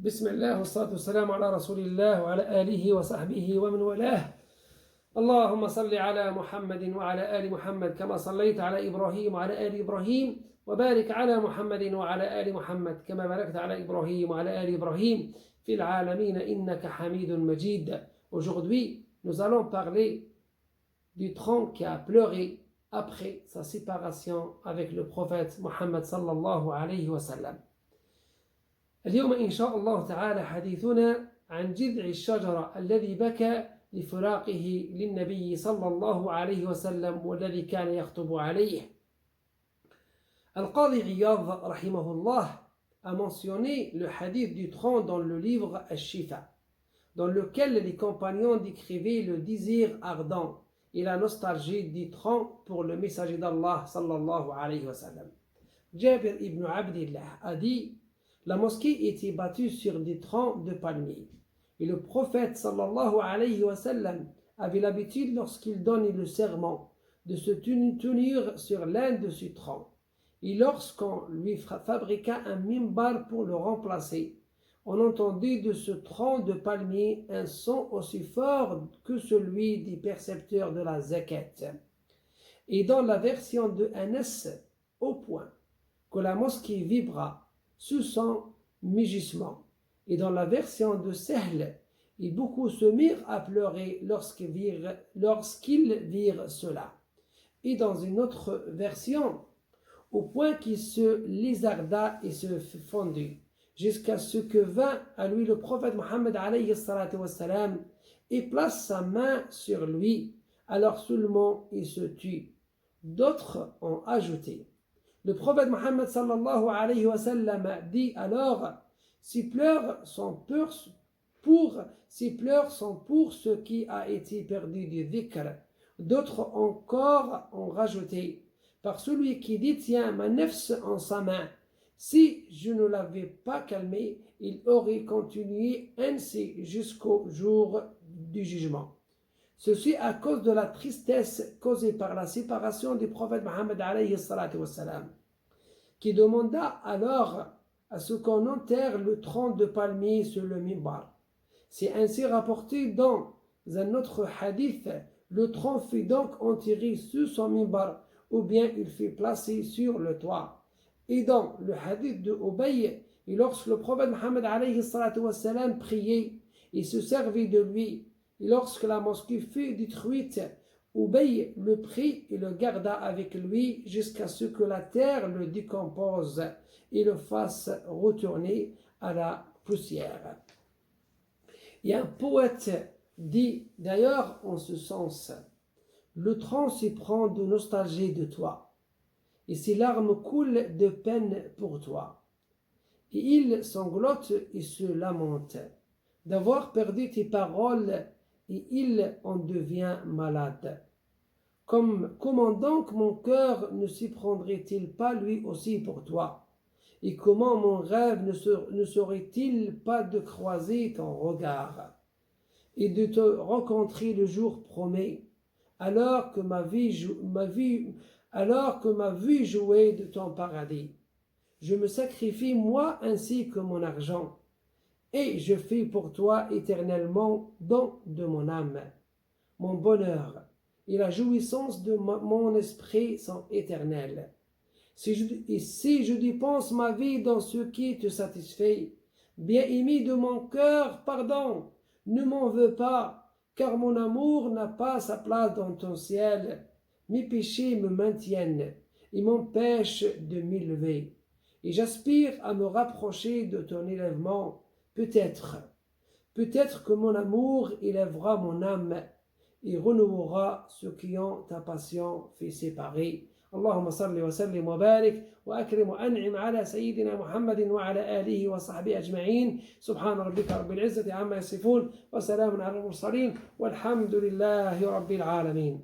بسم الله والصلاة والسلام على رسول الله وعلى آله وصحبه ومن والاه. اللهم صل على محمد وعلى آل محمد كما صليت على إبراهيم وعلى آل إبراهيم وبارك على محمد وعلى آل محمد كما باركت على إبراهيم وعلى آل إبراهيم في العالمين إنك حميد مجيد. Aujourd'hui, nous allons parler du tronc qui a pleuré après sa séparation avec le prophète Mohammed sallallahu alayhi wa sallam. اليوم إن شاء الله تعالى حديثنا عن جذع الشجرة الذي بكى لفراقه للنبي صلى الله عليه وسلم والذي كان يخطب عليه. Al-Qadi Iyad rahimahullah a mentionné le hadith du tronc dans le livre Al-Shifa, dans lequel les compagnons décrivaient le désir ardent et la nostalgie du tronc pour le messager d'Allah sallallahu alayhi wa sallam. Jabir ibn Abdillah a dit: la mosquée était bâtie sur des troncs de palmiers. Et le prophète sallallahu alayhi wa sallam avait l'habitude, lorsqu'il donnait le serment, de se tenir sur l'un de ces troncs. Et lorsqu'on lui fabriqua un mimbar pour le remplacer, on entendit de ce tronc de palmier un son aussi fort que celui des percepteurs de la zakat. Et dans la version de Anas, au point que la mosquée vibra sous son mugissement. Et dans la version de Sahl, et beaucoup se mirent à pleurer lorsqu'ils virent cela. Et dans une autre version, au point qu'il se lézarda et se fondit, jusqu'à ce que vint à lui le prophète Mohammed alayhi salatu wassalam et place sa main sur lui, alors seulement il se tut. D'autres ont ajouté: le prophète Mohammed sallallahu alayhi wa sallam dit alors: ces pleurs sont pour ce qui a été perdu du dhikr. D'autres encore ont rajouté: par celui qui détient ma nefs en sa main, si je ne l'avais pas calmé, il aurait continué ainsi jusqu'au jour du jugement. Ceci à cause de la tristesse causée par la séparation du prophète Mohammed alayhi salatu wassalam, qui demanda alors à ce qu'on enterre le tronc de palmier sur le mimbar. C'est ainsi rapporté dans un autre hadith: le tronc fut donc enterré sous son mimbar, ou bien il fut placé sur le toit. Et dans le hadith de Ubay, et lorsque le prophète Mohammed alayhi salatu wassalam priait et se servait de lui, et lorsque la mosquée fut détruite, Ubay le prit et le garda avec lui jusqu'à ce que la terre le décompose et le fasse retourner à la poussière. Et un poète dit d'ailleurs en ce sens: le tronc s'y prend de nostalgie de toi, et ses larmes coulent de peine pour toi. Et il sanglote et se lamente d'avoir perdu tes paroles, et il en devient malade. Comment donc mon cœur ne s'y prendrait-il pas lui aussi pour toi? Et comment mon rêve ne serait-il pas de croiser ton regard et de te rencontrer le jour promis, alors que ma vie jouait de ton paradis? Je me sacrifie moi ainsi que mon argent, et je fais pour toi éternellement don de mon âme. Mon bonheur et la jouissance de mon esprit sont éternels. Si je dépense ma vie dans ce qui te satisfait, bien-aimé de mon cœur, pardon, ne m'en veux pas, car mon amour n'a pas sa place dans ton ciel. Mes péchés me maintiennent et m'empêchent de m'élever, et j'aspire à me rapprocher de ton élèvement. Peut-être que mon amour élèvera mon âme et renouera ceux qui ont ta passion fait séparer. اللهم صل وسلم وبارك وأكرم وأنعم على سيدنا محمد وعلى آله وصحبه أجمعين. سبحان ربك رب العزة عما يصفون وسلام على المرسلين والحمد لله رب العالمين.